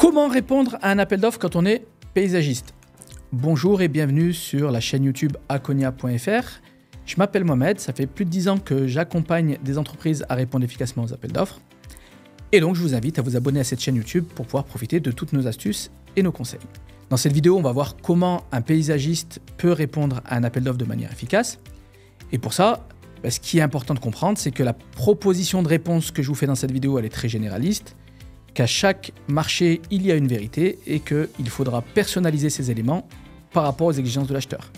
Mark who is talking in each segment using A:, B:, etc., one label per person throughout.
A: Comment répondre à un appel d'offres quand on est paysagiste? Bonjour et bienvenue sur la chaîne YouTube Akonia.fr. Je m'appelle Mohamed, ça fait plus de 10 ans que j'accompagne des entreprises à répondre efficacement aux appels d'offres. Et donc je vous invite à vous abonner à cette chaîne YouTube pour pouvoir profiter de toutes nos astuces et nos conseils. Dans cette vidéo, on va voir comment un paysagiste peut répondre à un appel d'offres de manière efficace. Et pour ça, ce qui est important de comprendre, c'est que la proposition de réponse que je vous fais dans cette vidéo, elle est très généraliste, qu'à chaque marché, il y a une vérité et qu'il faudra personnaliser ces éléments par rapport aux exigences de l'acheteur.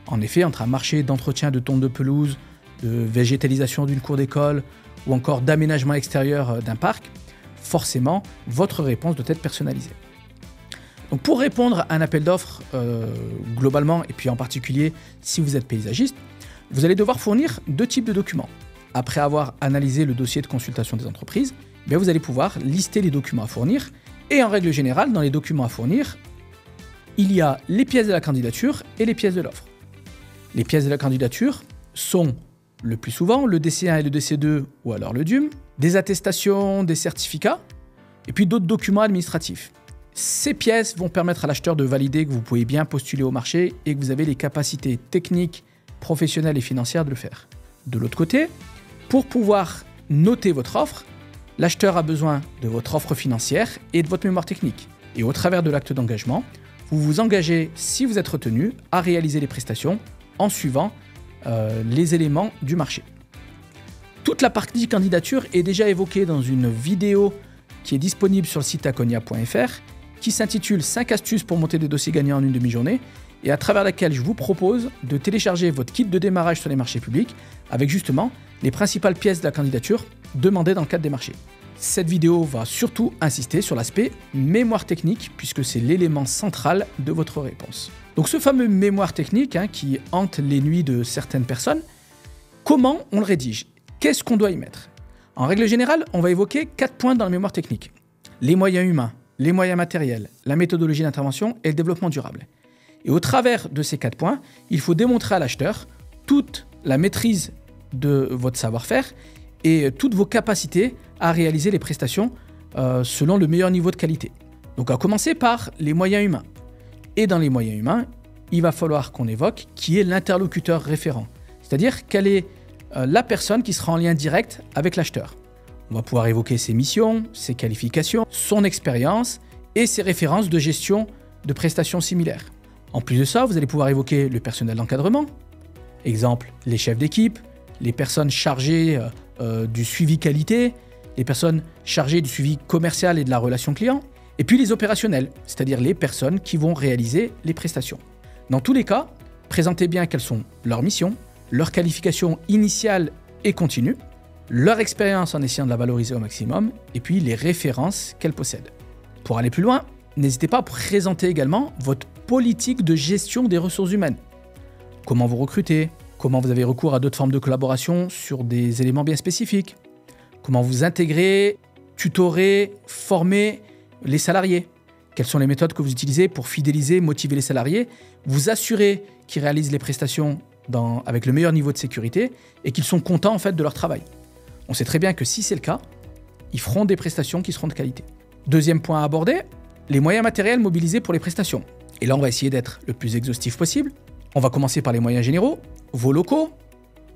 A: En effet, entre un marché d'entretien de tonte de pelouse, de végétalisation d'une cour d'école ou encore d'aménagement extérieur d'un parc, forcément, votre réponse doit être personnalisée. Donc pour répondre à un appel d'offres globalement, et puis en particulier si vous êtes paysagiste, vous allez devoir fournir deux types de documents. Après avoir analysé le dossier de consultation des entreprises, vous allez pouvoir lister les documents à fournir. Et en règle générale, dans les documents à fournir, il y a les pièces de la candidature et les pièces de l'offre. Les pièces de la candidature sont le plus souvent le DC1 et le DC2 ou alors le DUM, des attestations, des certificats et puis d'autres documents administratifs. Ces pièces vont permettre à l'acheteur de valider que vous pouvez bien postuler au marché et que vous avez les capacités techniques, professionnelles et financières de le faire. De l'autre côté, pour pouvoir noter votre offre, l'acheteur a besoin de votre offre financière et de votre mémoire technique. Et au travers de l'acte d'engagement, vous vous engagez, si vous êtes retenu, à réaliser les prestations en suivant les éléments du marché. Toute la partie candidature est déjà évoquée dans une vidéo qui est disponible sur le site akonia.fr qui s'intitule 5 astuces pour monter des dossiers gagnants en une demi-journée et à travers laquelle je vous propose de télécharger votre kit de démarrage sur les marchés publics avec justement les principales pièces de la candidature demandées dans le cadre des marchés. Cette vidéo va surtout insister sur l'aspect mémoire technique puisque c'est l'élément central de votre réponse. Donc ce fameux mémoire technique qui hante les nuits de certaines personnes, comment on le rédige? Qu'est-ce qu'on doit y mettre? En règle générale, on va évoquer 4 points dans le mémoire technique. Les moyens humains, les moyens matériels, la méthodologie d'intervention et le développement durable. Et au travers de ces 4 points, il faut démontrer à l'acheteur toute la maîtrise de votre savoir-faire et toutes vos capacités à réaliser les prestations selon le meilleur niveau de qualité. Donc à commencer par les moyens humains. Et dans les moyens humains, il va falloir qu'on évoque qui est l'interlocuteur référent. C'est-à-dire quelle est la personne qui sera en lien direct avec l'acheteur. On va pouvoir évoquer ses missions, ses qualifications, son expérience et ses références de gestion de prestations similaires. En plus de ça, vous allez pouvoir évoquer le personnel d'encadrement, exemple les chefs d'équipe, les personnes chargées du suivi qualité, les personnes chargées du suivi commercial et de la relation client, et puis les opérationnels, c'est-à-dire les personnes qui vont réaliser les prestations. Dans tous les cas, présentez bien quelles sont leurs missions, leurs qualifications initiales et continues, leur expérience en essayant de la valoriser au maximum, et puis les références qu'elles possèdent. Pour aller plus loin, n'hésitez pas à présenter également votre politique de gestion des ressources humaines. Comment vous recrutez, comment vous avez recours à d'autres formes de collaboration sur des éléments bien spécifiques, comment vous intégrez, tutorez, formez les salariés, quelles sont les méthodes que vous utilisez pour fidéliser, motiver les salariés, vous assurer qu'ils réalisent les prestations avec le meilleur niveau de sécurité et qu'ils sont contents en fait de leur travail. On sait très bien que si c'est le cas, ils feront des prestations qui seront de qualité. Deuxième point à aborder, les moyens matériels mobilisés pour les prestations. Et là, on va essayer d'être le plus exhaustif possible. On va commencer par les moyens généraux, vos locaux,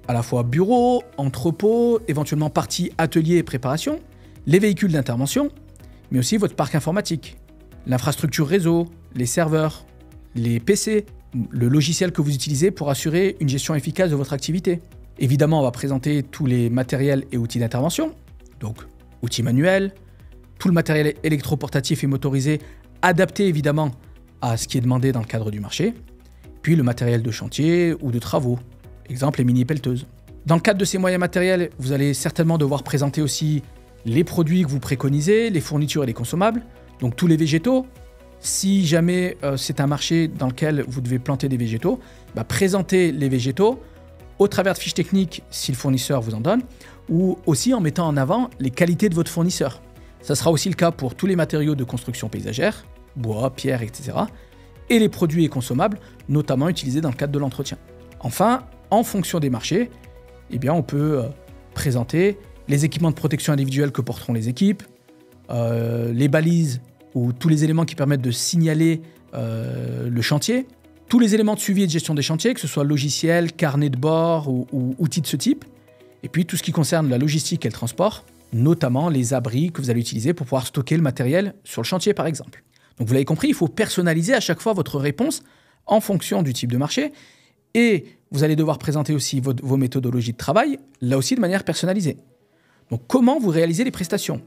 A: à la fois bureaux, entrepôts, éventuellement parties ateliers et préparation, les véhicules d'intervention, mais aussi votre parc informatique, l'infrastructure réseau, les serveurs, les PC, le logiciel que vous utilisez pour assurer une gestion efficace de votre activité. Évidemment, on va présenter tous les matériels et outils d'intervention, donc outils manuels, tout le matériel électroportatif et motorisé, adapté évidemment à ce qui est demandé dans le cadre du marché, puis le matériel de chantier ou de travaux, exemple les mini-pelleteuses. Dans le cadre de ces moyens matériels, vous allez certainement devoir présenter aussi les produits que vous préconisez, les fournitures et les consommables, donc tous les végétaux. Si jamais c'est un marché dans lequel vous devez planter des végétaux, présentez les végétaux au travers de fiches techniques si le fournisseur vous en donne, ou aussi en mettant en avant les qualités de votre fournisseur. Ça sera aussi le cas pour tous les matériaux de construction paysagère, bois, pierre, etc. et les produits et consommables, notamment utilisés dans le cadre de l'entretien. Enfin, en fonction des marchés, on peut présenter les équipements de protection individuelle que porteront les équipes, les balises ou tous les éléments qui permettent de signaler le chantier, tous les éléments de suivi et de gestion des chantiers, que ce soit logiciel, carnet de bord ou outils de ce type, et puis tout ce qui concerne la logistique et le transport, notamment les abris que vous allez utiliser pour pouvoir stocker le matériel sur le chantier par exemple. Donc vous l'avez compris, il faut personnaliser à chaque fois votre réponse en fonction du type de marché, et vous allez devoir présenter aussi vos méthodologies de travail, là aussi de manière personnalisée. Donc comment vous réalisez les prestations?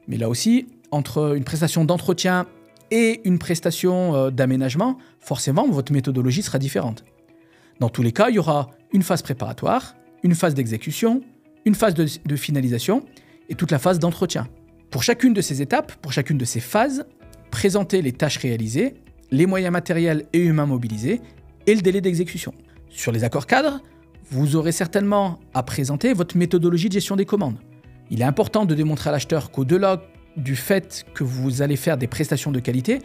A: Mais là aussi, entre une prestation d'entretien et une prestation d'aménagement, forcément, votre méthodologie sera différente. Dans tous les cas, il y aura une phase préparatoire, une phase d'exécution, une phase de finalisation et toute la phase d'entretien. Pour chacune de ces étapes, pour chacune de ces phases, présentez les tâches réalisées, les moyens matériels et humains mobilisés et le délai d'exécution. Sur les accords cadres, vous aurez certainement à présenter votre méthodologie de gestion des commandes. Il est important de démontrer à l'acheteur qu'au-delà du fait que vous allez faire des prestations de qualité,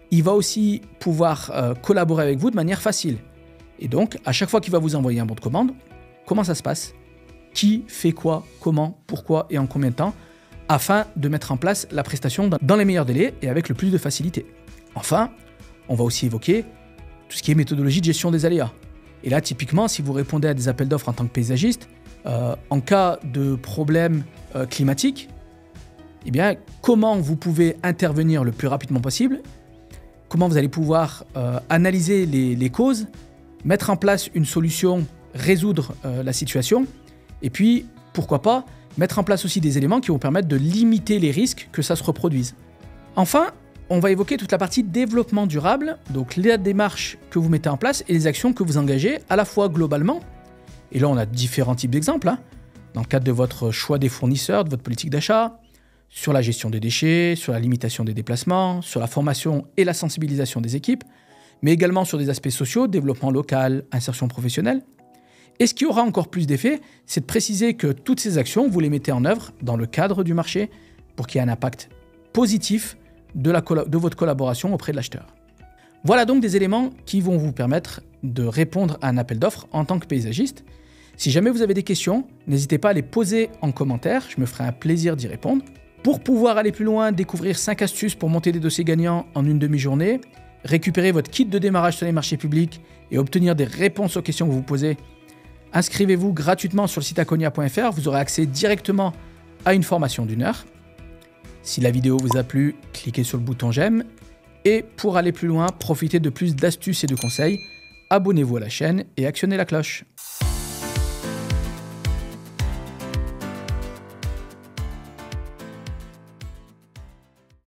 A: il va aussi pouvoir collaborer avec vous de manière facile. Et donc, à chaque fois qu'il va vous envoyer un bon de commande, comment ça se passe? Qui fait quoi, comment, pourquoi et en combien de temps, afin de mettre en place la prestation dans les meilleurs délais et avec le plus de facilité. Enfin, on va aussi évoquer tout ce qui est méthodologie de gestion des aléas. Et là, typiquement, si vous répondez à des appels d'offres en tant que paysagiste, en cas de problème climatique, eh bien, comment vous pouvez intervenir le plus rapidement possible, comment vous allez pouvoir analyser les causes, mettre en place une solution, résoudre la situation, et puis, pourquoi pas, mettre en place aussi des éléments qui vont permettre de limiter les risques que ça se reproduise. Enfin, on va évoquer toute la partie développement durable, donc les démarches que vous mettez en place et les actions que vous engagez à la fois globalement, et là on a différents types d'exemples, dans le cadre de votre choix des fournisseurs, de votre politique d'achat, sur la gestion des déchets, sur la limitation des déplacements, sur la formation et la sensibilisation des équipes, mais également sur des aspects sociaux, développement local, insertion professionnelle. Et ce qui aura encore plus d'effet, c'est de préciser que toutes ces actions, vous les mettez en œuvre dans le cadre du marché pour qu'il y ait un impact positif de votre collaboration auprès de l'acheteur. Voilà donc des éléments qui vont vous permettre de répondre à un appel d'offres en tant que paysagiste. Si jamais vous avez des questions, n'hésitez pas à les poser en commentaire, je me ferai un plaisir d'y répondre. Pour pouvoir aller plus loin, découvrir 5 astuces pour monter des dossiers gagnants en une demi-journée, récupérer votre kit de démarrage sur les marchés publics et obtenir des réponses aux questions que vous posez, inscrivez-vous gratuitement sur le site akonia.fr, vous aurez accès directement à une formation d'1 heure. Si la vidéo vous a plu, cliquez sur le bouton j'aime. Et pour aller plus loin, profitez de plus d'astuces et de conseils, abonnez-vous à la chaîne et actionnez la cloche.